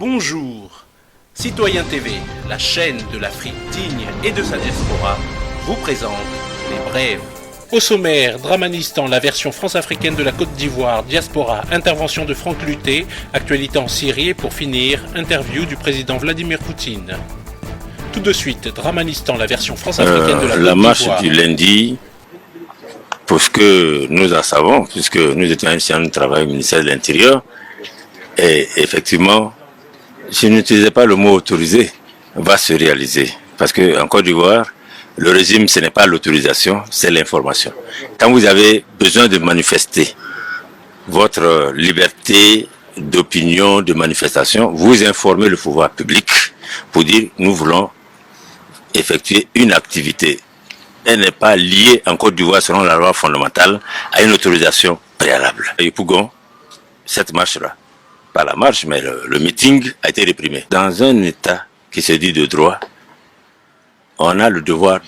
Bonjour. Citoyen TV, la chaîne de l'Afrique digne et de sa diaspora, vous présente les brèves. Au sommaire, Dramanistan, la version France-africaine de la Côte d'Ivoire, diaspora, intervention de Franck Luté, actualité en Syrie et pour finir, interview du président Vladimir Poutine. Tout de suite, Dramanistan, la version France-africaine de la Côte d'Ivoire. La marche du lundi, pour ce que nous en savons, puisque nous étions anciens de travail au ministère de l'Intérieur, et effectivement, je n'utilisais pas le mot autorisé, va se réaliser. Parce qu'en Côte d'Ivoire, le régime, ce n'est pas l'autorisation, c'est l'information. Quand vous avez besoin de manifester votre liberté d'opinion, de manifestation, vous informez le pouvoir public pour dire nous voulons effectuer une activité. Elle n'est pas liée en Côte d'Ivoire selon la loi fondamentale à une autorisation préalable. Et Pougon, cette marche-là, pas la marche, mais le meeting a été réprimé. Dans un État qui se dit de droit, on a le devoir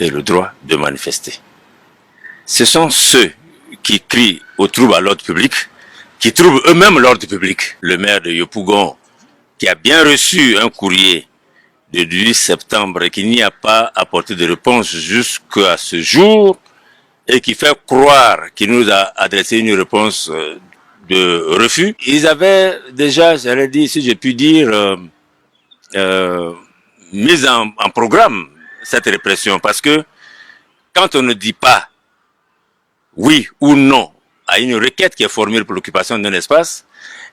et le droit de manifester. Ce sont ceux qui crient au trouble à l'ordre public, qui trouvent eux-mêmes l'ordre public. Le maire de Yopougon, qui a bien reçu un courrier de 18 septembre et qui n'y a pas apporté de réponse jusqu'à ce jour, et qui fait croire qu'il nous a adressé une réponse de refus. Ils avaient déjà, j'allais dire, si je puis dire, mise en programme cette répression, parce que quand on ne dit pas oui ou non à une requête qui est formulée pour l'occupation d'un espace,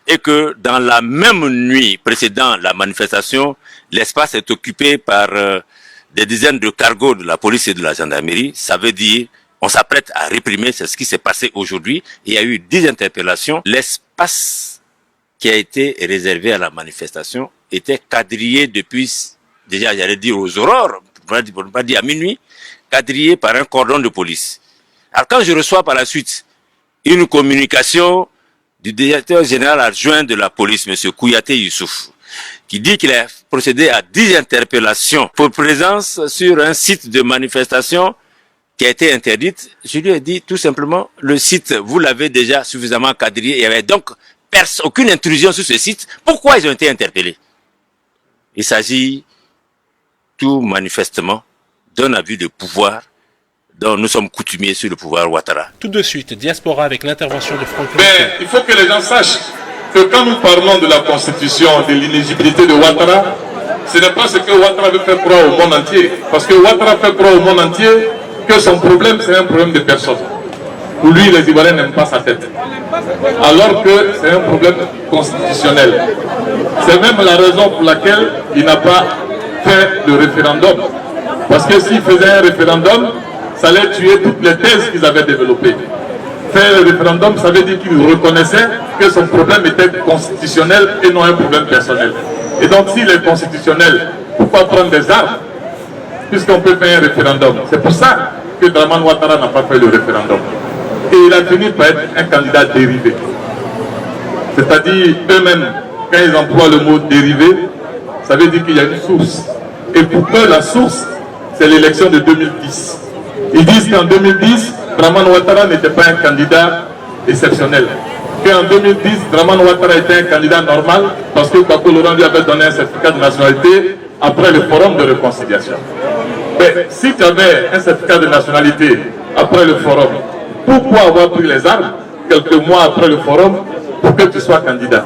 et que dans la même nuit précédant la manifestation, l'espace est occupé par des dizaines de cargos de la police et de la gendarmerie, ça veut dire on s'apprête à réprimer, c'est ce qui s'est passé aujourd'hui. Il y a eu 10 interpellations. L'espace qui a été réservé à la manifestation était quadrillé depuis, déjà j'allais dire aux aurores, pour ne pas dire à minuit, quadrillé par un cordon de police. Alors quand je reçois par la suite une communication du directeur général adjoint de la police, M. Kouyaté Youssouf, qui dit qu'il a procédé à 10 interpellations pour présence sur un site de manifestation qui a été interdite, je lui ai dit tout simplement, le site, vous l'avez déjà suffisamment quadrillé, il n'y avait donc aucune intrusion sur ce site, pourquoi ils ont été interpellés? Il s'agit tout manifestement d'un abus de pouvoir dont nous sommes coutumiers sur le pouvoir Ouattara. Tout de suite, diaspora avec l'intervention de Franck Luté. Mais il faut que les gens sachent que quand nous parlons de la constitution, de l'inéligibilité de Ouattara, ce n'est pas ce que Ouattara veut faire croire au monde entier. Parce que Ouattara fait croire au monde entier que son problème, c'est un problème de personne. Pour lui, les Ivoiriens n'aiment pas sa tête. Alors que c'est un problème constitutionnel. C'est même la raison pour laquelle il n'a pas fait le référendum. Parce que s'il faisait un référendum, ça allait tuer toutes les thèses qu'ils avaient développées. Faire le référendum, ça veut dire qu'il reconnaissait que son problème était constitutionnel et non un problème personnel. Et donc s'il est constitutionnel, pourquoi prendre des armes puisqu'on peut faire un référendum? C'est pour ça que Dramane Ouattara n'a pas fait le référendum. Et il a fini par être un candidat dérivé. C'est-à-dire, eux-mêmes, quand ils emploient le mot dérivé, ça veut dire qu'il y a une source. Et pour eux, la source, c'est l'élection de 2010. Ils disent qu'en 2010, Dramane Ouattara n'était pas un candidat exceptionnel. Qu'en 2010, Dramane Ouattara était un candidat normal parce que Bako Laurent lui avait donné un certificat de nationalité après le forum de réconciliation. Mais si tu avais un certificat de nationalité après le forum, pourquoi avoir pris les armes quelques mois après le forum pour que tu sois candidat?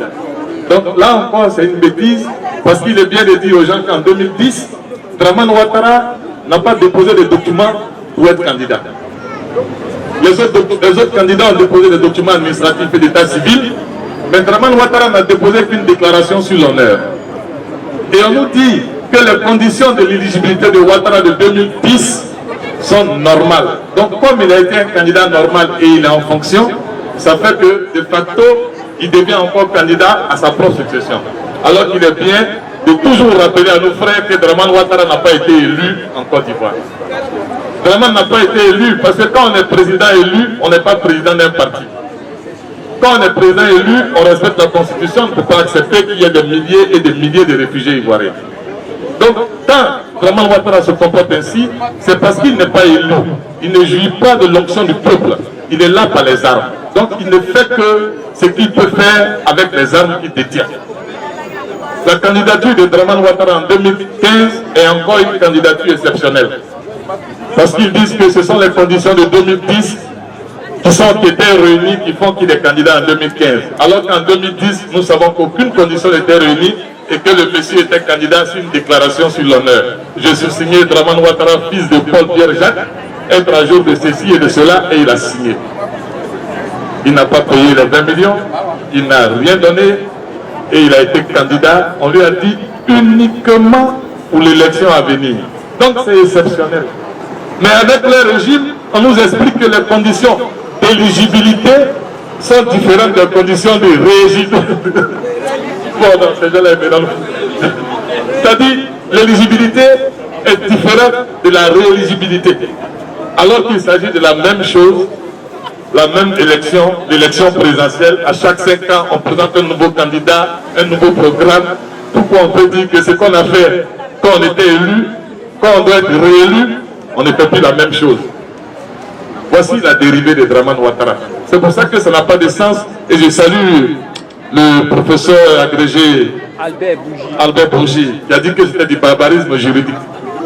Donc là encore, c'est une bêtise parce qu'il est bien de dire aux gens qu'en 2010, Dramane Ouattara n'a pas déposé de documents pour être candidat. Les autres candidats ont déposé des documents administratifs et d'état civil, mais Dramane Ouattara n'a déposé qu'une déclaration sur l'honneur. Et on nous dit que les conditions de l'éligibilité de Ouattara de 2010 sont normales. Donc comme il a été un candidat normal et il est en fonction, ça fait que de facto, il devient encore candidat à sa propre succession. Alors qu'il est bien de toujours rappeler à nos frères que Dramane Ouattara n'a pas été élu en Côte d'Ivoire. Dramane n'a pas été élu parce que quand on est président élu, on n'est pas président d'un parti. Quand on est président élu, on respecte la Constitution, on ne peut pas accepter qu'il y ait des milliers et des milliers de réfugiés ivoiriens. Donc, quand Dramane Ouattara se comporte ainsi, c'est parce qu'il n'est pas élu. Il ne jouit pas de l'onction du peuple. Il est là par les armes. Donc, il ne fait que ce qu'il peut faire avec les armes qu'il détient. La candidature de Draman Ouattara en 2015 est encore une candidature exceptionnelle. Parce qu'ils disent que ce sont les conditions de 2010 qui étaient réunies qui font qu'il est candidat en 2015. Alors qu'en 2010, nous savons qu'aucune condition n'était réunie et que le monsieur était candidat sur une déclaration sur l'honneur. Je suis signé Draman Ouattara, fils de Paul-Pierre Jacques, être à jour de ceci et de cela, et il a signé. Il n'a pas payé les 20 millions, il n'a rien donné, et il a été candidat, on lui a dit, uniquement pour l'élection à venir. Donc c'est exceptionnel. Mais avec le régime, on nous explique que les conditions d'éligibilité sont différentes des conditions de rééligibilité. Bon, non, c'est déjà là, c'est-à-dire, l'éligibilité est différente de la rééligibilité. Alors qu'il s'agit de la même chose, la même élection, l'élection présidentielle. À chaque 5 ans, on présente un nouveau candidat, un nouveau programme. Pourquoi on peut dire que ce qu'on a fait quand on était élu, quand on doit être réélu, on ne fait plus la même chose. Voici la dérivée de Draman Ouattara. C'est pour ça que ça n'a pas de sens. Et je salue le professeur agrégé Albert Bougie, qui a dit que c'était du barbarisme juridique.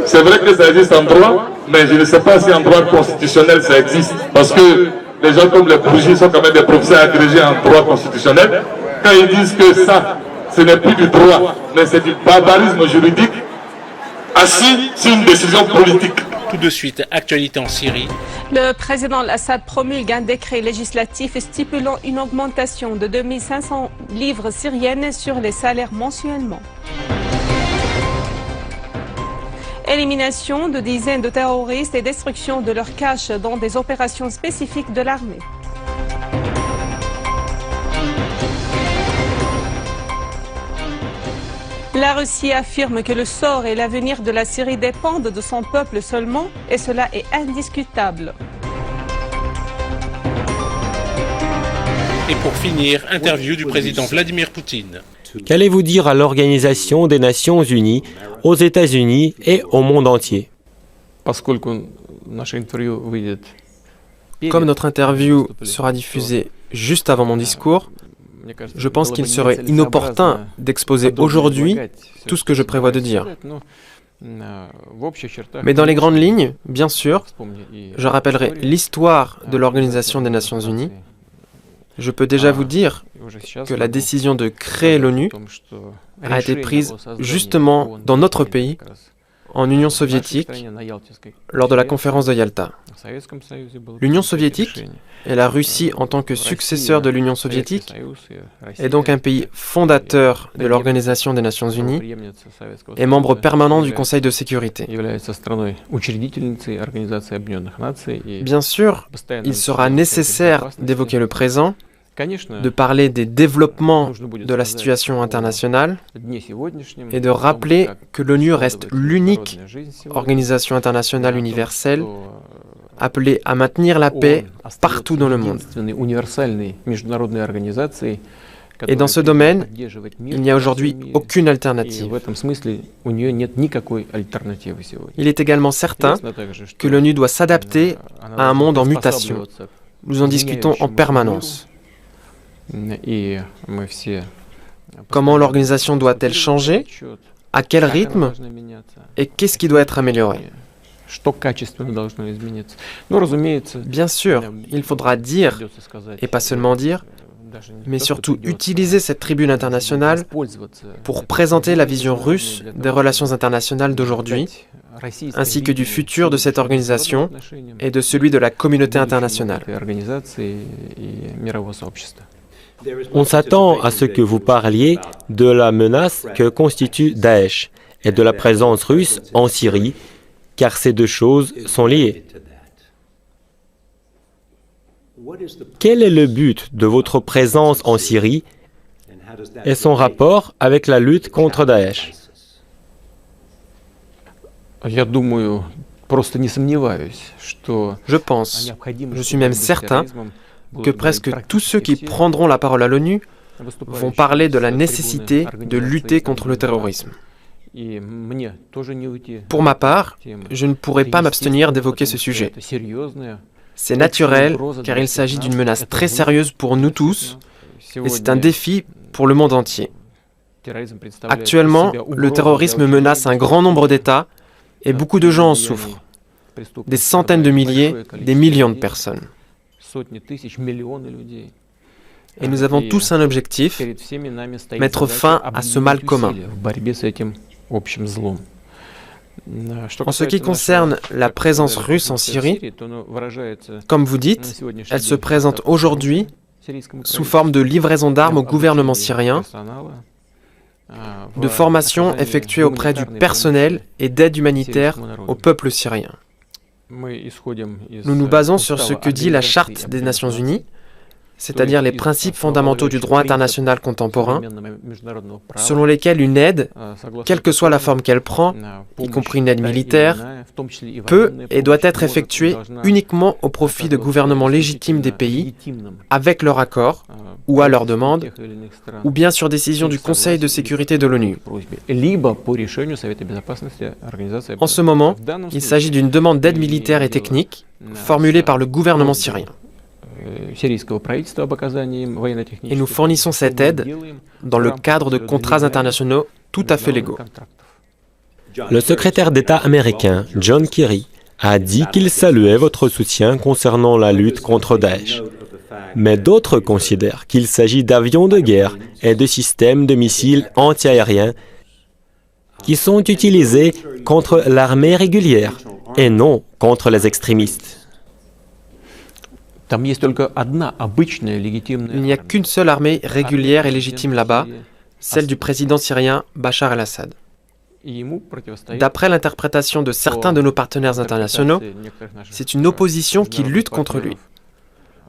C'est vrai que ça existe en droit, mais je ne sais pas si en droit constitutionnel ça existe. Parce que les gens comme les Bougie sont quand même des professeurs agrégés en droit constitutionnel. Quand ils disent que ça, ce n'est plus du droit, mais c'est du barbarisme juridique, assis sur une décision politique. Tout de suite, actualité en Syrie. Le président Assad promulgue un décret législatif stipulant une augmentation de 2500 livres syriennes sur les salaires mensuellement. Élimination de dizaines de terroristes et destruction de leurs caches dans des opérations spécifiques de l'armée. La Russie affirme que le sort et l'avenir de la Syrie dépendent de son peuple seulement, et cela est indiscutable. Et pour finir, interview du président Vladimir Poutine. Qu'allez-vous dire à l'Organisation des Nations Unies, aux États-Unis et au monde entier? Comme notre interview sera diffusée juste avant mon discours, je pense qu'il serait inopportun d'exposer aujourd'hui tout ce que je prévois de dire. Mais dans les grandes lignes, bien sûr, je rappellerai l'histoire de l'Organisation des Nations Unies. Je peux déjà vous dire que la décision de créer l'ONU a été prise justement dans notre pays, en Union soviétique, lors de la conférence de Yalta. L'Union soviétique et la Russie en tant que successeur de l'Union soviétique est donc un pays fondateur de l'Organisation des Nations Unies et membre permanent du Conseil de sécurité. Bien sûr, il sera nécessaire d'évoquer le présent, de parler des développements de la situation internationale et de rappeler que l'ONU reste l'unique organisation internationale universelle appelée à maintenir la paix partout dans le monde. Et dans ce domaine, il n'y a aujourd'hui aucune alternative. Il est également certain que l'ONU doit s'adapter à un monde en mutation. Nous en discutons en permanence. Comment l'organisation doit-elle changer? À quel rythme? Et qu'est-ce qui doit être amélioré? Bien sûr, il faudra dire, et pas seulement dire, mais surtout utiliser cette tribune internationale pour présenter la vision russe des relations internationales d'aujourd'hui, ainsi que du futur de cette organisation et de celui de la communauté internationale. On s'attend à ce que vous parliez de la menace que constitue Daesh et de la présence russe en Syrie, car ces deux choses sont liées. Quel est le but de votre présence en Syrie et son rapport avec la lutte contre Daesh? Je pense, je suis même certain, que presque tous ceux qui prendront la parole à l'ONU vont parler de la nécessité de lutter contre le terrorisme. Pour ma part, je ne pourrais pas m'abstenir d'évoquer ce sujet. C'est naturel, car il s'agit d'une menace très sérieuse pour nous tous, et c'est un défi pour le monde entier. Actuellement, le terrorisme menace un grand nombre d'États et beaucoup de gens en souffrent. Des centaines de milliers, des millions de personnes. Et nous avons tous un objectif, mettre fin à ce mal commun. En ce qui concerne la présence russe en Syrie, comme vous dites, elle se présente aujourd'hui sous forme de livraison d'armes au gouvernement syrien, de formation effectuée auprès du personnel et d'aide humanitaire au peuple syrien. Nous nous basons sur ce que dit la Charte des Nations Unies, c'est-à-dire les principes fondamentaux du droit international contemporain, selon lesquels une aide, quelle que soit la forme qu'elle prend, y compris une aide militaire, peut et doit être effectuée uniquement au profit de gouvernements légitimes des pays, avec leur accord, ou à leur demande, ou bien sur décision du Conseil de sécurité de l'ONU. En ce moment, il s'agit d'une demande d'aide militaire et technique formulée par le gouvernement syrien. Et nous fournissons cette aide dans le cadre de contrats internationaux tout à fait légaux. Le secrétaire d'État américain, John Kerry, a dit qu'il saluait votre soutien concernant la lutte contre Daesh. Mais d'autres considèrent qu'il s'agit d'avions de guerre et de systèmes de missiles antiaériens qui sont utilisés contre l'armée régulière et non contre les extrémistes. Il n'y a qu'une seule armée régulière et légitime là-bas, celle du président syrien Bachar el-Assad. D'après l'interprétation de certains de nos partenaires internationaux, c'est une opposition qui lutte contre lui.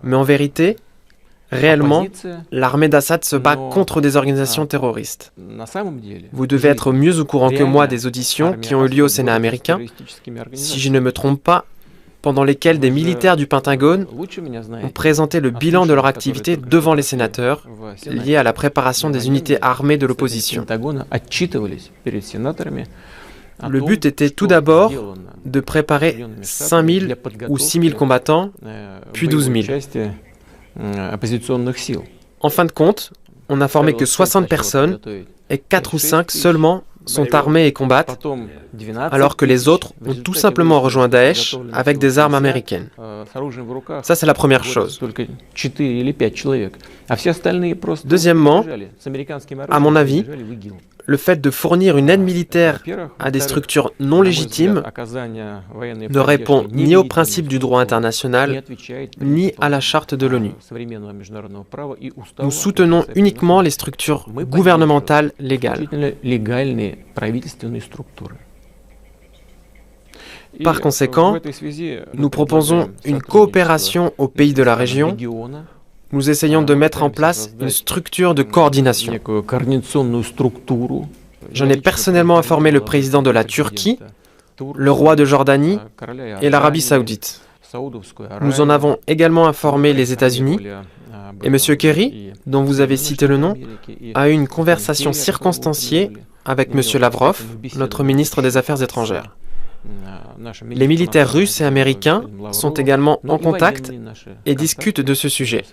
Mais en vérité, réellement, l'armée d'Assad se bat contre des organisations terroristes. Vous devez être mieux au courant que moi des auditions qui ont eu lieu au Sénat américain, si je ne me trompe pas, pendant lesquelles des militaires du Pentagone ont présenté le bilan de leur activité devant les sénateurs, liés à la préparation des unités armées de l'opposition. Le but était tout d'abord de préparer 5 000 ou 6 000 combattants, puis 12 000. En fin de compte, on n'a formé que 60 personnes et 4 ou 5 seulement sont armés et combattent, alors que les autres ont tout simplement rejoint Daesh avec des armes américaines. Ça, c'est la première chose. Deuxièmement, à mon avis, le fait de fournir une aide militaire à des structures non légitimes ne répond ni au principe du droit international, ni à la charte de l'ONU. Nous soutenons uniquement les structures gouvernementales légales. Par conséquent, nous proposons une coopération aux pays de la région. Nous essayons de mettre en place une structure de coordination. J'en ai personnellement informé le président de la Turquie, le roi de Jordanie et l'Arabie saoudite. Nous en avons également informé les États-Unis et M. Kerry, dont vous avez cité le nom, a eu une conversation circonstanciée avec M. Lavrov, notre ministre des Affaires étrangères. Les militaires russes et américains sont également en contact et discutent de ce sujet.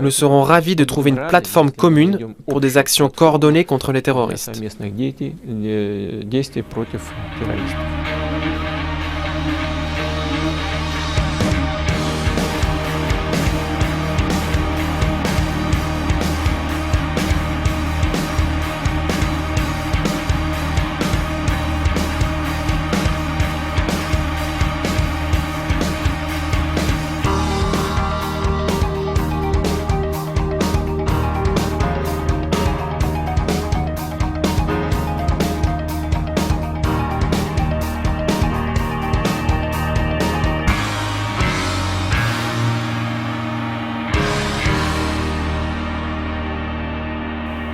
Nous serons ravis de trouver une plateforme commune pour des actions coordonnées contre les terroristes.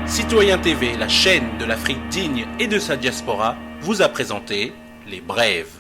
Citoyen TV, la chaîne de l'Afrique digne et de sa diaspora, vous a présenté Les Brèves.